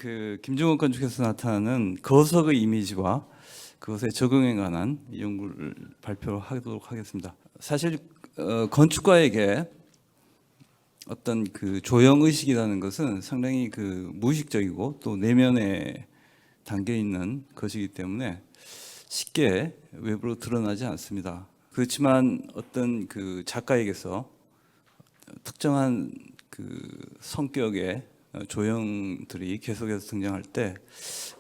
그 김중원 건축에서 나타나는 거석의 이미지와 그것에 적응에 관한 연구를 발표하도록 하겠습니다. 사실 건축가에게 어떤 그 조형 의식이라는 것은 상당히 그 무의식적이고 또 내면에 담겨 있는 것이기 때문에 쉽게 외부로 드러나지 않습니다. 그렇지만 어떤 그 작가에게서 특정한 그 성격의 조형들이 계속해서 등장할 때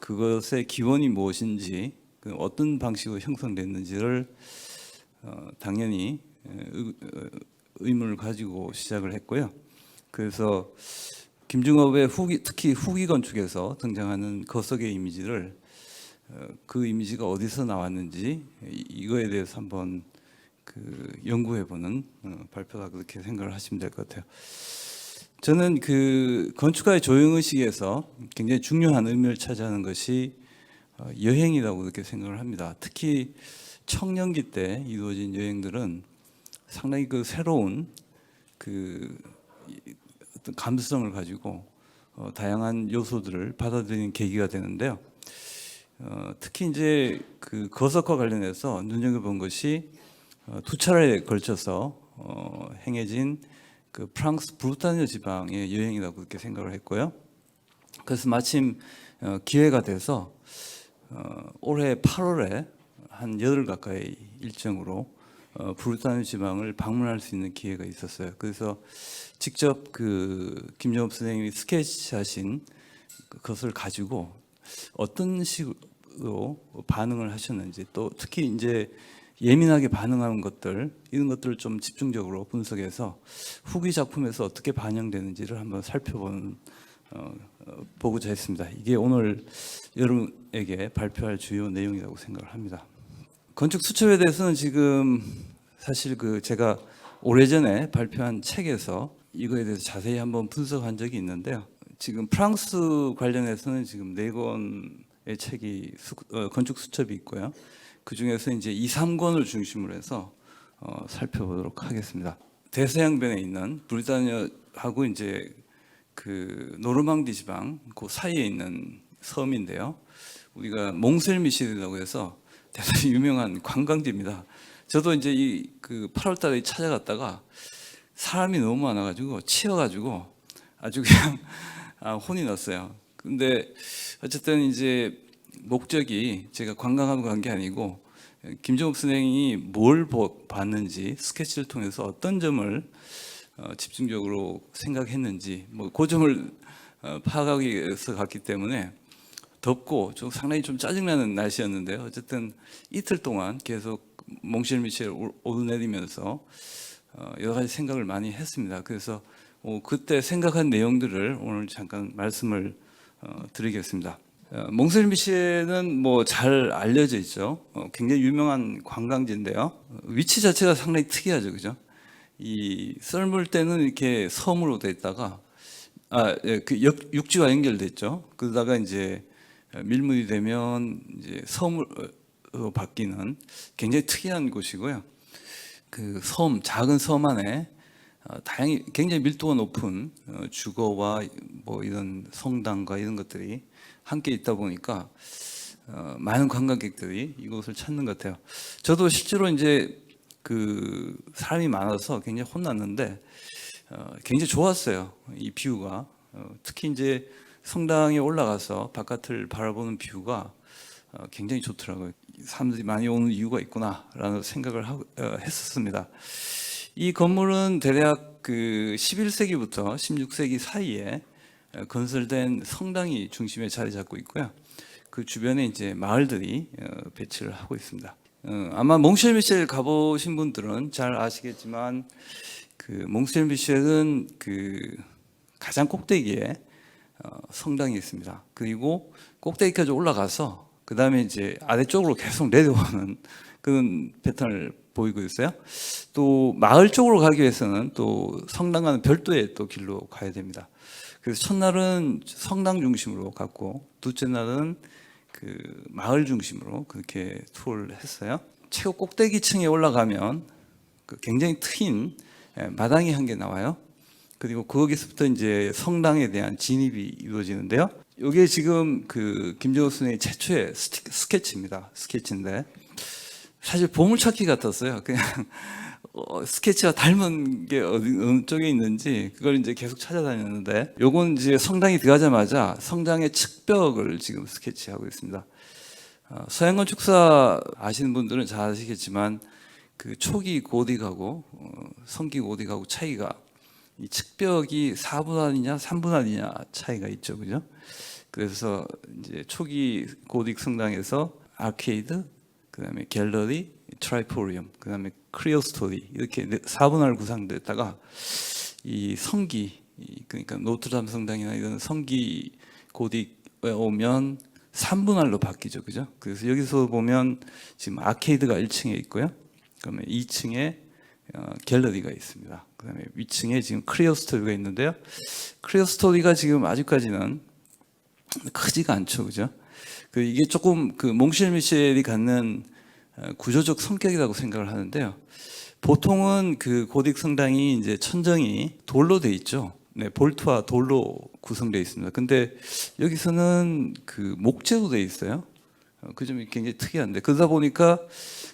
그것의 기원이 무엇인지 어떤 방식으로 형성됐는지를 당연히 의문을 가지고 시작을 했고요. 그래서 김중업의 특히 후기 건축에서 등장하는 거석의 이미지를 그 이미지가 어디서 나왔는지 이거에 대해서 한번 그 연구해보는 발표다 그렇게 생각을 하시면 될 것 같아요. 저는 그 건축가의 조형의식에서 굉장히 중요한 의미를 차지하는 것이 여행이라고 그렇게 생각을 합니다. 특히 청년기 때 이루어진 여행들은 상당히 그 새로운 그 어떤 감수성을 가지고 다양한 요소들을 받아들이는 계기가 되는데요. 특히 이제 그 거석과 관련해서 눈여겨본 것이 두 차례에 걸쳐서 행해진 그 프랑스 브루타뉴 지방의 여행이라고 그렇게 생각을 했고요. 그래서 마침 기회가 돼서 올해 8월에 한 8 가까이 일정으로 브루타뉴 지방을 방문할 수 있는 기회가 있었어요. 그래서 직접 그 김정업 선생님이 스케치하신 그것을 가지고 어떤 식으로 반응을 하셨는지, 또 특히 이제 예민하게 반응하는 것들, 이런 것들을 좀 집중적으로 분석해서 후기 작품에서 어떻게 반영되는지를 한번 살펴보는 보고자 했습니다. 이게 오늘 여러분에게 발표할 주요 내용이라고 생각을 합니다. 건축 수첩에 대해서는 지금 사실 그 제가 오래전에 발표한 책에서 이거에 대해서 자세히 한번 분석한 적이 있는데요. 지금 프랑스 관련해서는 지금 4권의 책이 건축 수첩이 있고요. 그 중에서 이제 2, 3권을 중심으로 해서 살펴보도록 하겠습니다. 대서양변에 있는 브리타뉴하고 이제 그 노르망디 지방 그 사이에 있는 섬인데요. 우리가 몽셀미셸이라고 해서 대단히 유명한 관광지입니다. 저도 이제 이 그 8월달에 찾아갔다가 사람이 너무 많아가지고 치여가지고 아주 그냥 혼이 났어요. 근데 어쨌든 이제 목적이 제가 관광하러 간 게 아니고 김정업 선생님이 뭘 봤는지 스케치를 통해서 어떤 점을 집중적으로 생각했는지 그 점을 파악하기 위해서 갔기 때문에 덥고 좀 상당히 좀 짜증나는 날씨였는데요. 어쨌든 이틀 동안 계속 몽쉘미셸 오르내리면서 여러 가지 생각을 많이 했습니다. 그래서 그때 생각한 내용들을 오늘 잠깐 말씀을 드리겠습니다. 몽셀미셸은 뭐 잘 알려져 있죠. 굉장히 유명한 관광지인데요. 위치 자체가 상당히 특이하죠, 그죠? 이 썰물 때는 이렇게 섬으로 돼 있다가 그 육지와 연결됐죠. 그러다가 이제 밀물이 되면 이제 섬으로 바뀌는 굉장히 특이한 곳이고요. 그 섬, 작은 섬 안에 다양히 굉장히 밀도가 높은 주거와 뭐 이런 성당과 이런 것들이 함께 있다 보니까 많은 관광객들이 이곳을 찾는 것 같아요. 저도 실제로 이제 그 사람이 많아서 굉장히 혼났는데 굉장히 좋았어요. 이 뷰가 특히 이제 성당에 올라가서 바깥을 바라보는 뷰가 굉장히 좋더라고요. 사람들이 많이 오는 이유가 있구나라는 생각을 했었습니다. 이 건물은 대략 그 11세기부터 16세기 사이에 건설된 성당이 중심에 자리 잡고 있고요. 그 주변에 이제 마을들이 배치를 하고 있습니다. 아마 몽쉘미셸 가보신 분들은 잘 아시겠지만 그 몽쉘미셸은 그 가장 꼭대기에 성당이 있습니다. 그리고 꼭대기까지 올라가서 그 다음에 이제 아래쪽으로 계속 내려오는 그런 패턴을 보이고 있어요. 또 마을 쪽으로 가기 위해서는 또 성당과는 별도의 또 길로 가야 됩니다. 그래서 첫날은 성당 중심으로 갔고 둘째 날은 그 마을 중심으로 그렇게 투어를 했어요. 최고 꼭대기층에 올라가면 그 굉장히 트인 마당이 한 개 나와요. 그리고 거기서부터 이제 성당에 대한 진입이 이루어지는데요. 이게 지금 그 김정호 선생의 최초의 스케치입니다. 스케치인데 사실 보물찾기 같았어요. 그냥 스케치와 닮은 게 어느 쪽에 있는지 그걸 이제 계속 찾아다녔는데, 요건 이제 성당에 들어가자마자 성당의 측벽을 지금 스케치하고 있습니다. 서양 건축사 아시는 분들은 잘 아시겠지만 그 초기 고딕하고 성기 고딕하고 차이가, 이 측벽이 4분할이냐 3분할이냐 차이가 있죠, 그죠? 그래서 이제 초기 고딕 성당에서 아케이드, 그다음에 갤러리, 트라이포리엄, 그다음에 크리오스토리 이렇게 4분할 구성됐다가 이 성기, 그러니까 노트르담 성당이나 이런 성기 고딕에 오면 3분할로 바뀌죠, 그죠? 그래서 여기서 보면 지금 아케이드가 1층에 있고요. 그러면 2층에 갤러리가 있습니다. 그다음에 위층에 지금 크리오스토리가 있는데요. 크리오스토리가 지금 아직까지는 크지가 않죠, 그죠? 이게 조금 그 몽실 미셸이 갖는 구조적 성격이라고 생각을 하는데요. 보통은 그 고딕 성당이 이제 천정이 돌로 돼 있죠. 네, 볼트와 돌로 구성되어 있습니다. 근데 여기서는 그 목재로 되어 있어요. 그 점이 굉장히 특이한데, 그러다 보니까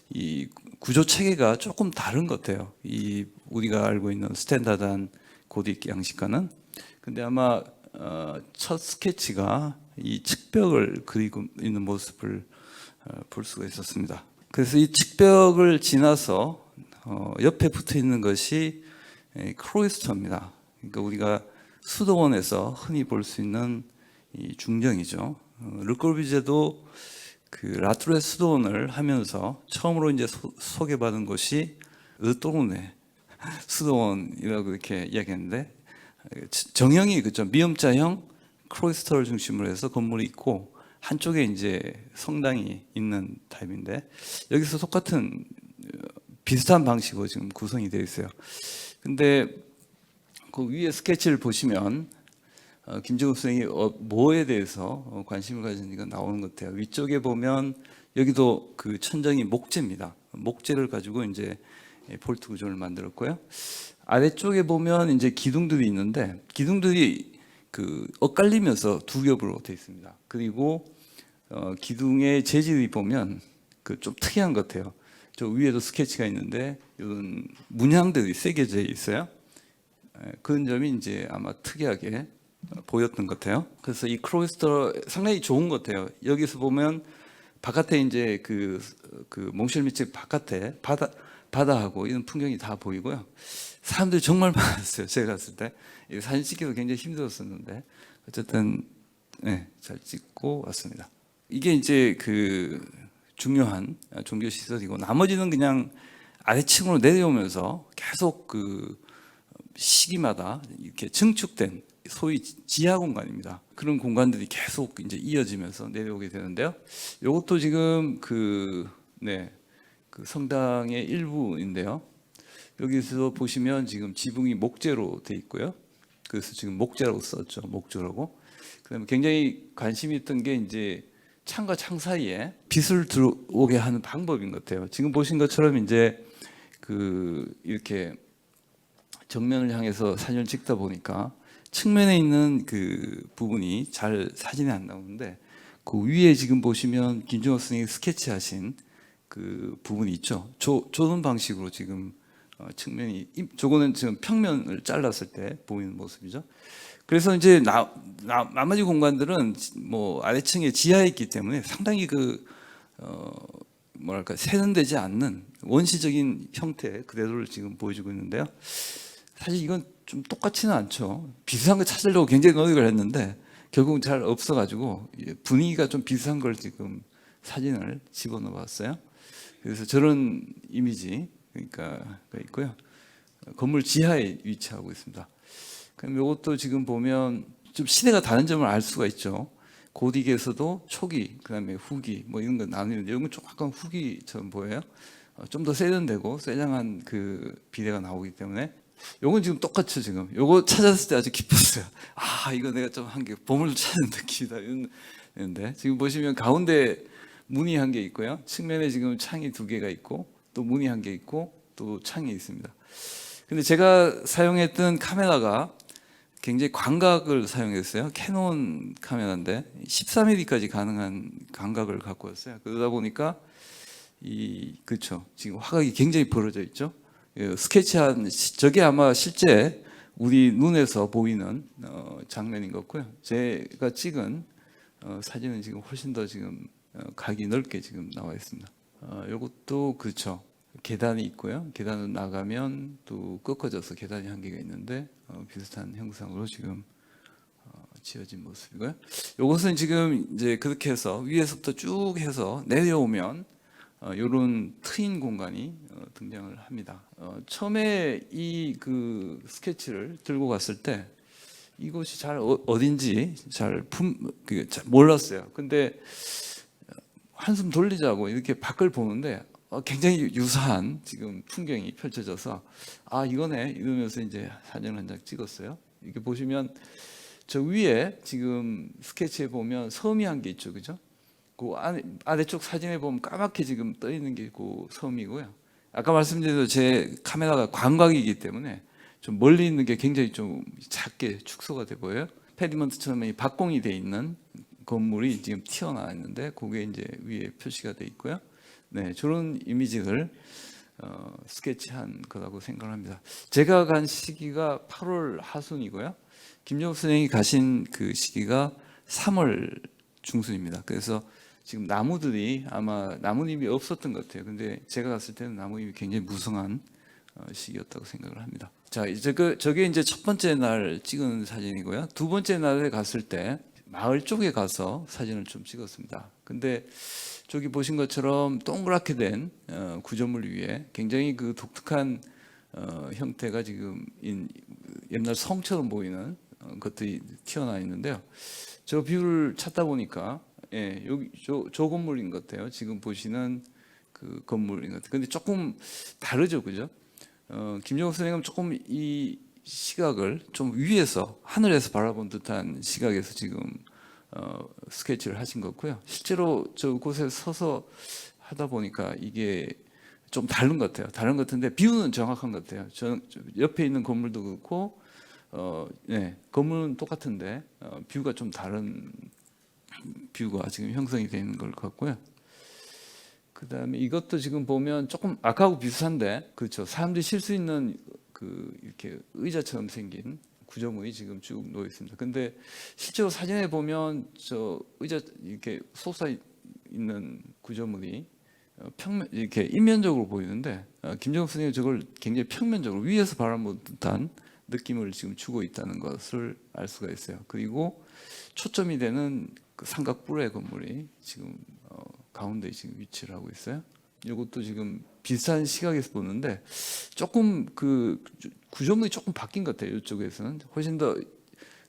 이 구조 체계가 조금 다른 것 같아요. 이 우리가 알고 있는 스탠다드한 고딕 양식과는. 근데 아마 첫 스케치가 이 측벽을 그리고 있는 모습을 볼 수가 있었습니다. 그래서 이 측벽을 지나서 옆에 붙어 있는 것이 크로이스터입니다. 그러니까 우리가 수도원에서 흔히 볼 수 있는 이 중정이죠. 르꼬르비제도 그 라투레 수도원을 하면서 처음으로 이제 소개받은 곳이 르또르네 수도원이라고 이렇게 이야기했는데, 정형이 그죠, 미음자형 크로이스터를 중심으로 해서 건물이 있고 한쪽에 이제 성당이 있는 타입인데, 여기서 똑같은 비슷한 방식으로 지금 구성이 되어 있어요. 근데 그 위에 스케치를 보시면 김정우 선생이 뭐에 대해서 관심을 가지는지가 나오는 것 같아요. 위쪽에 보면 여기도 그 천정이 목재입니다. 목재를 가지고 이제 볼트 구조를 만들었고요. 아래쪽에 보면 이제 기둥들이 있는데, 기둥들이 그 엇갈리면서 두 겹으로 되어 있습니다. 그리고 기둥의 재질이 보면 그 좀 특이한 것 같아요. 저 위에도 스케치가 있는데 이런 문양들이 새겨져 있어요. 그런 점이 이제 아마 특이하게 보였던 것 같아요. 그래서 이 크로이스터 상당히 좋은 것 같아요. 여기서 보면 바깥에 이제 그 몽쉘미츠 바깥에 바다하고 이런 풍경이 다 보이고요. 사람들이 정말 많았어요. 제가 갔을 때 사진 찍기도 굉장히 힘들었었는데 어쨌든 네, 잘 찍고 왔습니다. 이게 이제 그 중요한 종교 시설이고, 나머지는 그냥 아래층으로 내려오면서 계속 그 시기마다 이렇게 증축된 소위 지하 공간입니다. 그런 공간들이 계속 이제 이어지면서 내려오게 되는데요. 이것도 지금 그 성당의 일부인데요. 여기서 보시면 지금 지붕이 목재로 돼 있고요. 그래서 지금 목재라고 썼죠. 목조라고. 그다음에 굉장히 관심이 있던 게 이제 창과 창 사이에 빛을 들어오게 하는 방법인 것 같아요. 지금 보신 것처럼 이제 그 이렇게 정면을 향해서 사진을 찍다 보니까 측면에 있는 그 부분이 잘 사진에 안 나오는데, 그 위에 지금 보시면 김정호 선생님이 스케치하신 그 부분이 있죠. 조는 방식으로 지금 측면이, 저거는 지금 평면을 잘랐을 때 보이는 모습이죠. 그래서 이제 나머지 공간들은 뭐 아래층에 지하에 있기 때문에 상당히 그 뭐랄까 세련되지 않는 원시적인 형태 그대로를 지금 보여주고 있는데요. 사실 이건 좀 똑같지는 않죠. 비슷한 거 찾으려고 굉장히 노력을 했는데 결국은 잘 없어가지고 분위기가 좀 비슷한 걸 지금 사진을 집어넣어 봤어요. 그래서 저런 이미지 그러니까 있고요. 건물 지하에 위치하고 있습니다. 그럼 이것도 지금 보면 좀 시대가 다른 점을 알 수가 있죠. 고딕에서도 초기, 그다음에 후기 뭐 이런 거 나누는데 이건 좀 약간 후기처럼 보여요. 좀 더 세련되고 세장한 그 비례가 나오기 때문에 요건 지금 똑같죠. 지금 요거 찾았을 때 아주 기뻤어요. 아, 이거 내가 좀 한 게 보물을 찾은 느낌이다 이런데, 지금 보시면 가운데 문이 한 개 있고요. 측면에 지금 창이 두 개가 있고 또 문이 한 개 있고 또 창이 있습니다. 근데 제가 사용했던 카메라가 굉장히 광각을 사용했어요. 캐논 카메라인데 14mm까지 가능한 광각을 갖고 왔어요. 그러다 보니까 그렇죠. 지금 화각이 굉장히 벌어져 있죠. 스케치한 저게 아마 실제 우리 눈에서 보이는 장면인 것 같고요. 제가 찍은 사진은 지금 훨씬 더 지금 각이 넓게 지금 나와 있습니다. 이것도 그렇죠. 계단이 있고요. 계단을 나가면 또 꺾어져서 계단이 한 개가 있는데 비슷한 형상으로 지금 지어진 모습이고요. 이것은 지금 이제 그렇게 해서 위에서부터 쭉 해서 내려오면 이런 트인 공간이 등장을 합니다. 처음에 이 그 스케치를 들고 갔을 때 이곳이 잘 어딘지 잘 몰랐어요. 근데 한숨 돌리자고 이렇게 밖을 보는데 굉장히 유사한 지금 풍경이 펼쳐져서 이거네 이러면서 이제 사진 한 장 찍었어요. 이렇게 보시면 저 위에 지금 스케치에 보면 섬이 한 개 있죠, 그죠? 그 아래쪽 사진에 보면 까맣게 지금 떠 있는 게 그 섬이고요. 아까 말씀드린 대로 제 카메라가 광각이기 때문에 좀 멀리 있는 게 굉장히 좀 작게 축소가 돼 보여요. 페디먼트처럼 박공이 돼 있는 건물이 지금 튀어나와 있는데 그게 이제 위에 표시가 돼 있고요. 네, 저런 이미지를 스케치한 거라고 생각합니다. 제가 간 시기가 8월 하순이고요. 김정욱 선생님이 가신 그 시기가 3월 중순입니다. 그래서 지금 나무들이 아마 나뭇잎이 없었던 것 같아요. 근데 제가 갔을 때는 나무잎이 굉장히 무성한 시기였다고 생각을 합니다. 자, 이제 저게 이제 첫 번째 날 찍은 사진이고요. 두 번째 날에 갔을 때 마을 쪽에 가서 사진을 좀 찍었습니다. 근데 저기 보신 것처럼 동그랗게 된 구조물 위에 굉장히 그 독특한 형태가 지금 옛날 성처럼 보이는 것들이 튀어나와 있는데요. 저 뷰를 찾다 보니까 여기 저 건물인 것 같아요. 지금 보시는 그 건물인 것 같아요. 근데 조금 다르죠, 그죠? 김정욱 선생님은 조금 이 시각을 좀 위에서 하늘에서 바라본 듯한 시각에서 지금 스케치를 하신 거고요. 실제로 저 곳에 서서 하다 보니까 이게 좀 다른 것 같아요. 다른 것 같은데 뷰는 정확한 것 같아요. 저 옆에 있는 건물도 그렇고 건물은 똑같은데 뷰가 좀 다른 뷰가 지금 형성이 되는 걸 같고요. 그 다음에 이것도 지금 보면 조금 아까하고 비슷한데 그렇죠. 사람들이 쉴 수 있는 그 이렇게 의자처럼 생긴 구조물이 지금 쭉 놓여 있습니다. 근데 실제로 사진에 보면 저 의자 이렇게 솟아 있는 구조물이 평면 이렇게 인면적으로 보이는데 김정욱 선생님이 저걸 굉장히 평면적으로 위에서 바라본 듯한 느낌을 지금 주고 있다는 것을 알 수가 있어요. 그리고 초점이 되는 그 삼각뿔의 건물이 지금 가운데 지금 위치를 하고 있어요. 이것도 지금 비슷한 시각에서 보는데 조금 그 구조물이 조금 바뀐 것 같아요. 이쪽에서는 훨씬 더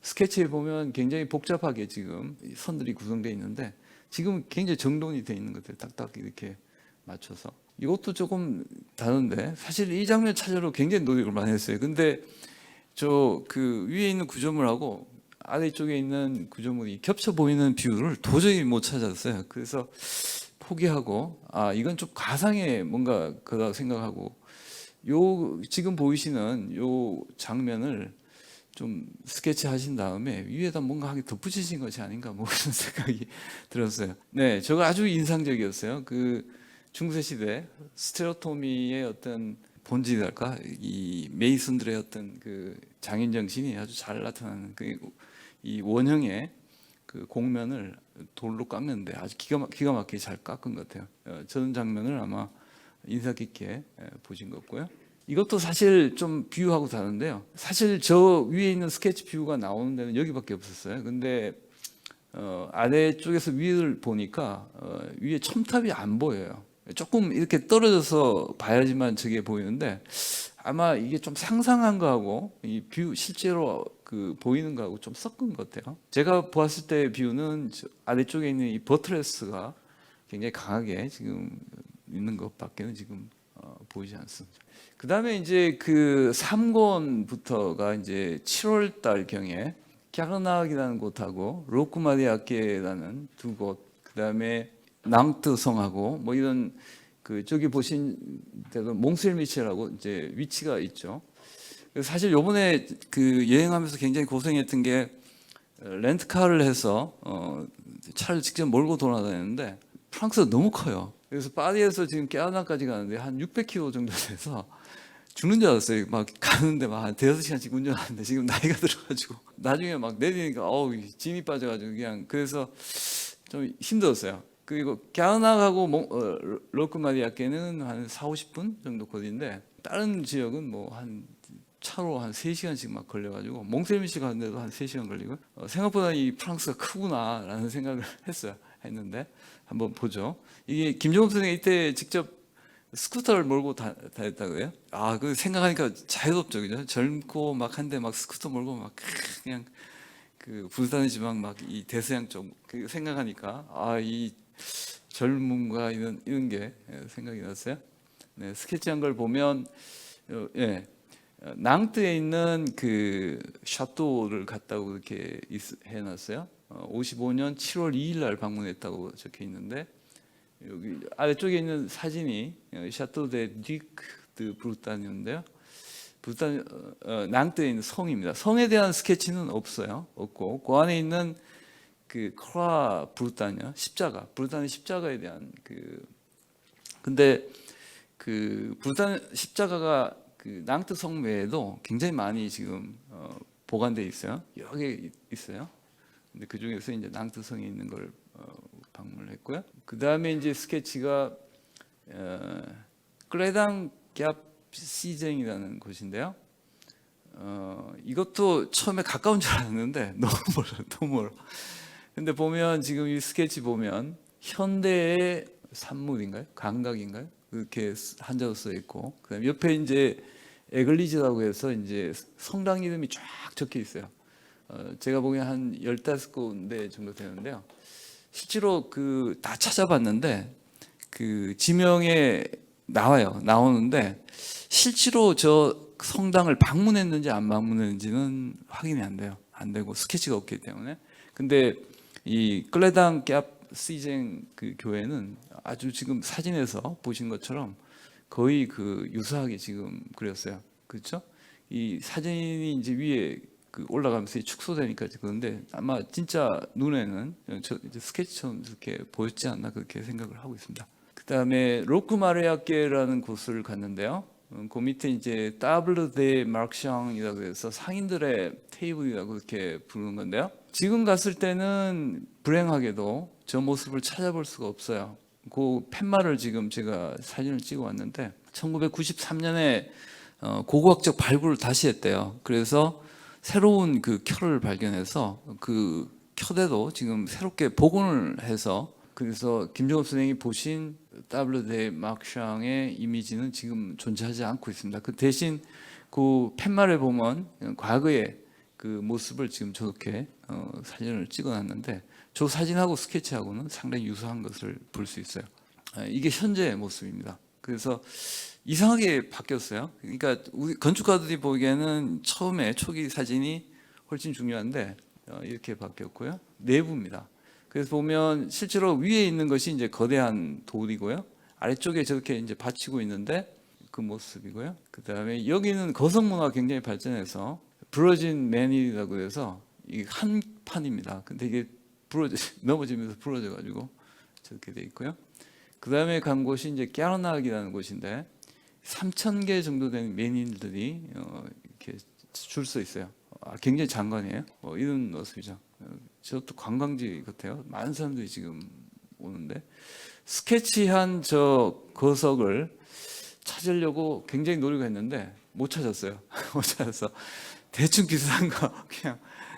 스케치에 보면 굉장히 복잡하게 지금 선들이 구성되어 있는데 지금 굉장히 정돈이 되어 있는 것 같아요. 딱딱 이렇게 맞춰서. 이것도 조금 다른데 사실 이 장면 찾으러 굉장히 노력을 많이 했어요. 근데 저 그 위에 있는 구조물하고 아래쪽에 있는 구조물이 겹쳐 보이는 뷰를 도저히 못 찾았어요. 그래서 포기하고 이건 좀 가상의 뭔가 그다 생각하고 요 지금 보이시는 요 장면을 좀 스케치 하신 다음에 위에다 뭔가 하게 덧붙이신 것이 아닌가 뭐 그런 생각이 들었어요. 네, 저거 아주 인상적이었어요. 그 중세 시대 스테레오토미의 어떤 본질이랄까 이 메이슨들의 어떤 그 장인 정신이 아주 잘 나타나는 이 원형의 그 곡면을 돌로 깎는데 아주 기가 막히게 잘 깎은 것 같아요. 저런 장면을 아마 인상 깊게 보신 것 같고요. 이것도 사실 좀 뷰하고 다른데요. 사실 저 위에 있는 스케치 뷰가 나오는 데는 여기밖에 없었어요. 근데 아래쪽에서 위를 보니까 위에 첨탑이 안 보여요. 조금 이렇게 떨어져서 봐야지만 저게 보이는데 아마 이게 좀 상상한 거하고 이 뷰 실제로 그 보이는 거하고 좀 섞은 것 같아요. 제가 보았을 때 뷰는 아래쪽에 있는 이 버트레스가 굉장히 강하게 지금 있는 것밖에는 지금 보이지 않습니다. 그 다음에 이제 그 3권부터가 이제 7월 달 경에 캬르나크이라는 곳하고 로쿠마리아케라는 두 곳, 그 다음에 낭트 성하고 뭐 이런 그 저기 보신 대로 몽셀미체라고 이제 위치가 있죠. 사실 요번에 그 여행하면서 굉장히 고생했던 게 렌트카를 해서 차를 직접 몰고 돌아다녔는데 프랑스가 너무 커요. 그래서 파리에서 지금 깨아나까지 가는데 한 600km 정도 돼서 죽는 줄 알았어요. 막 가는데 막 한 대여섯 시간씩 운전하는데 지금 나이가 들어가지고 나중에 막 내리니까 어우 짐이 빠져가지고 그냥 그래서 좀 힘들었어요. 그리고 깨아나하고 로크마리아께는 한 4, 50분 정도 거리인데 다른 지역은 뭐 한 차로 한 3시간씩 막 걸려가지고 몽셀미시 가는데도 한 3시간 걸리고 생각보다 이 프랑스가 크구나라는 생각을 했는데 한번 보죠. 이게 김종업 선생이 이때 직접 스쿠터를 몰고 다녔다고요? 아, 그 생각하니까 자유롭죠, 그죠? 젊고 막 한데 막 스쿠터 몰고 막 그냥 그 부산 지방 막 이 대서양 쪽 그 생각하니까 아, 이 젊음과 이런 게 생각이 났어요. 네, 스케치한 걸 보면 예. 낭뜨에 있는 그 샤또를 갔다고 이렇게 해놨어요. 55년 7월 2일 날 방문했다고 적혀 있는데 여기 아래쪽에 있는 사진이 샤또 데 듀크 드 브루탄이었는데요. 브루탄 낭뜨에 있는 성입니다. 성에 대한 스케치는 없고 그 안에 있는 그 크라 브루탄이요 십자가 브루탄의 십자가에 대한 근데 그 브루탄 십자가가 그 낭트 성 외에도 굉장히 많이 지금 보관돼 있어요. 여러 개 있어요. 근데 그 중에서 이제 낭트 성에 있는 걸 방문을 했고요. 그 다음에 이제 스케치가 클레당 갭 시쟁이라는 곳인데요. 이것도 처음에 가까운 줄 알았는데 너무 멀어. 근데 보면 지금 이 스케치 보면 현대의 산물인가요? 감각인가요? 그렇게 한자로 써 있고, 그다음에 옆에 이제 에글리즈라고 해서 이제 성당 이름이 쫙 적혀 있어요. 제가 보기엔 한 15군데 정도 되는데요. 실제로 그 다 찾아봤는데 그 지명에 나오는데 실제로 저 성당을 방문했는지 안 방문했는지는 확인이 안 돼요. 안 되고 스케치가 없기 때문에. 근데 이 클레당 갭 시쟁 그 교회는 아주 지금 사진에서 보신 것처럼 거의 그 유사하게 지금 그렸어요. 그렇죠? 이 사진이 이제 위에 그 올라가면서 축소되니까 그런데 아마 진짜 눈에는 이제 스케치처럼 이렇게 보였지 않나 그렇게 생각을 하고 있습니다. 그 다음에 로크마르야께라는 곳을 갔는데요. 그 밑에 이제 따블르 데 마르샹이라고 해서 상인들의 테이블이라고 이렇게 부르는 건데요. 지금 갔을 때는 불행하게도 저 모습을 찾아볼 수가 없어요. 그 팻말을 지금 제가 사진을 찍어 왔는데 1993년에 고고학적 발굴을 다시 했대요. 그래서 새로운 그 켜를 발견해서 그 켜대도 지금 새롭게 복원을 해서 그래서 김종업 선생이 보신 따블르 데 마르샹의 이미지는 지금 존재하지 않고 있습니다. 그 대신 그 팻말에 보면 과거의 그 모습을 지금 저렇게 사진을 찍어놨는데 저 사진하고 스케치하고는 상당히 유사한 것을 볼 수 있어요. 이게 현재의 모습입니다. 그래서 이상하게 바뀌었어요. 그러니까 우리 건축가들이 보기에는 처음에 초기 사진이 훨씬 중요한데 이렇게 바뀌었고요. 내부입니다. 그래서 보면 실제로 위에 있는 것이 이제 거대한 돌이고요. 아래쪽에 저렇게 이제 받치고 있는데 그 모습이고요. 그 다음에 여기는 거성문화가 굉장히 발전해서 부러진 맨이라고 해서 이 한 판입니다. 근데 이게 넘어지면서 부러져가지고 저렇게 돼 있고요. 그 다음에 간 곳이 이제 깨르나크이라는 곳인데 3,000개 정도 되는 맨인들이 이렇게 줄 서 있어요. 굉장히 장관이에요. 이런 모습이죠. 저것도 관광지 같아요. 많은 사람들이 지금 오는데 스케치한 저 거석을 찾으려고 굉장히 노력했는데 못 찾았어요. 못 찾아서 대충 비슷한 거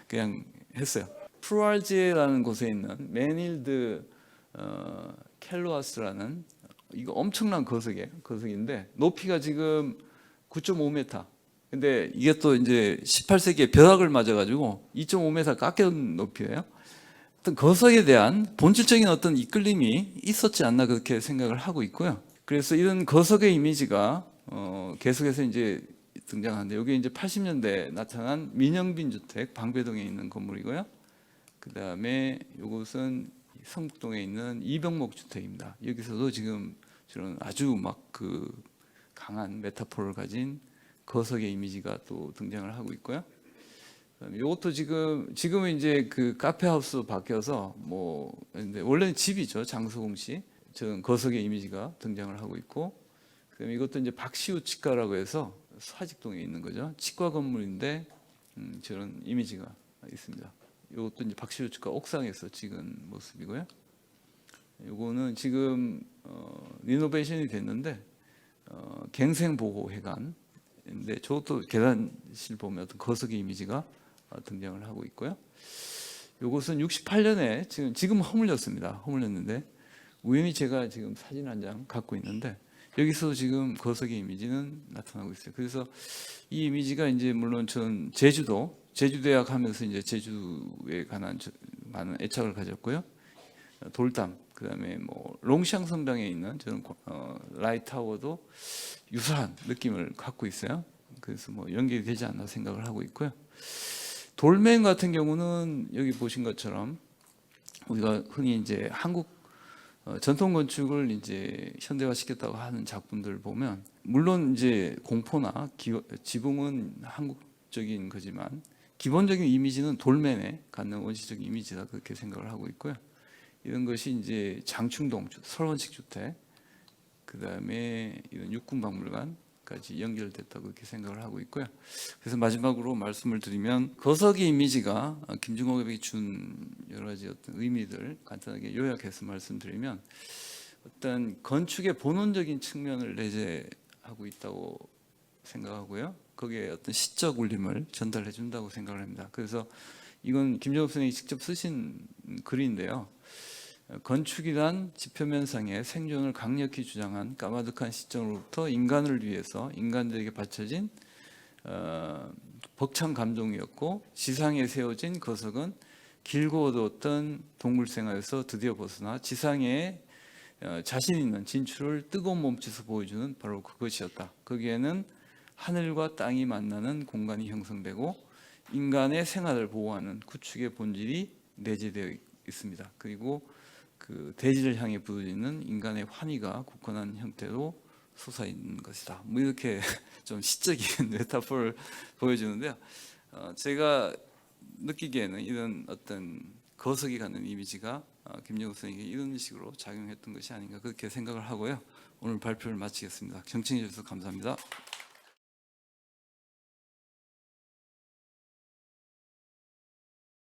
그냥 했어요. 프루알제라는 곳에 있는 메닐드 켈로아스라는 이거 엄청난 거석인데 높이가 지금 9.5m. 근데 이게 또 이제 18세기에 벼락을 맞아가지고 2.5m 깎여온 높이예요. 어떤 거석에 대한 본질적인 어떤 이끌림이 있었지 않나 그렇게 생각을 하고 있고요. 그래서 이런 거석의 이미지가 계속해서 이제 등장하는데 여기 이제 80년대에 나타난 민영빈 주택 방배동에 있는 건물이고요. 그 다음에 이곳은 성북동에 있는 이병목 주택입니다. 여기서도 지금 저는 아주 막 그 강한 메타포를 가진 거석의 이미지가 또 등장을 하고 있고요. 이것도 지금은 이제 그 카페하우스로 바뀌어서 뭐 근데 원래는 집이죠. 장소공시. 저는 거석의 이미지가 등장을 하고 있고, 그다음에 이것도 이제 박시우 치과라고 해서 사직동에 있는 거죠. 치과 건물인데 저런 이미지가 있습니다. 이것도 이제 박시우 치과 옥상에서 찍은 모습이고요. 이거는 지금 리노베이션이 됐는데 갱생보호회관인데 저것도 계단실 보면 어떤 거석의 이미지가 등장을 하고 있고요. 이것은 68년에 지금 허물렸는데 우연히 제가 지금 사진 한 장 갖고 있는데 여기서 지금 거석의 이미지는 나타나고 있어요. 그래서 이 이미지가 이제 물론 전 제주대학 하면서 이제 제주에 관한 많은 애착을 가졌고요. 돌담, 그다음에 뭐 롱샹 성당에 있는 저는 라이트타워도 유사한 느낌을 갖고 있어요. 그래서 뭐 연결이 되지 않나 생각을 하고 있고요. 돌men 같은 경우는 여기 보신 것처럼 우리가 흔히 이제 한국 전통 건축을 이제 현대화시켰다고 하는 작품들 보면 물론 이제 공포나 지붕은 한국적인 거지만 기본적인 이미지는 돌men에 갖는 원시적인 이미지다 그렇게 생각을 하고 있고요. 이런 것이 이제 장충동 설원식 주택, 그 다음에 이런 육군박물관까지 연결됐다고 그렇게 생각을 하고 있고요. 그래서 마지막으로 말씀을 드리면 거석의 이미지가 김중옥이 준 여러 가지 어떤 의미들 간단하게 요약해서 말씀드리면 어떤 건축의 본원적인 측면을 내재하고 있다고 생각하고요. 거기에 어떤 시적 울림을 전달해 준다고 생각을 합니다. 그래서 이건 김정업 선생님이 직접 쓰신 글인데요. 건축이란 지표면상의 생존을 강력히 주장한 까마득한 시점으로부터 인간을 위해서 인간들에게 바쳐진 벅찬 감동이었고, 지상에 세워진 거석은 길고 어두웠던 동물 생활에서 드디어 벗어나 지상에 자신 있는 진출을 뜨거운 몸짓에서 보여주는 바로 그것이었다. 거기에는 하늘과 땅이 만나는 공간이 형성되고 인간의 생활을 보호하는 구축의 본질이 내재되어 있습니다. 그리고 그 대지를 향해 부어지는 인간의 환희가 굳건한 형태로 솟아있는 것이다. 뭐 이렇게 좀 시적인 메타포를 보여주는데요. 제가 느끼기에는 이런 어떤 거석이 갖는 이미지가 김정우 선생에게 이런 식으로 작용했던 것이 아닌가 그렇게 생각을 하고요. 오늘 발표를 마치겠습니다. 경청해 주셔서 감사합니다.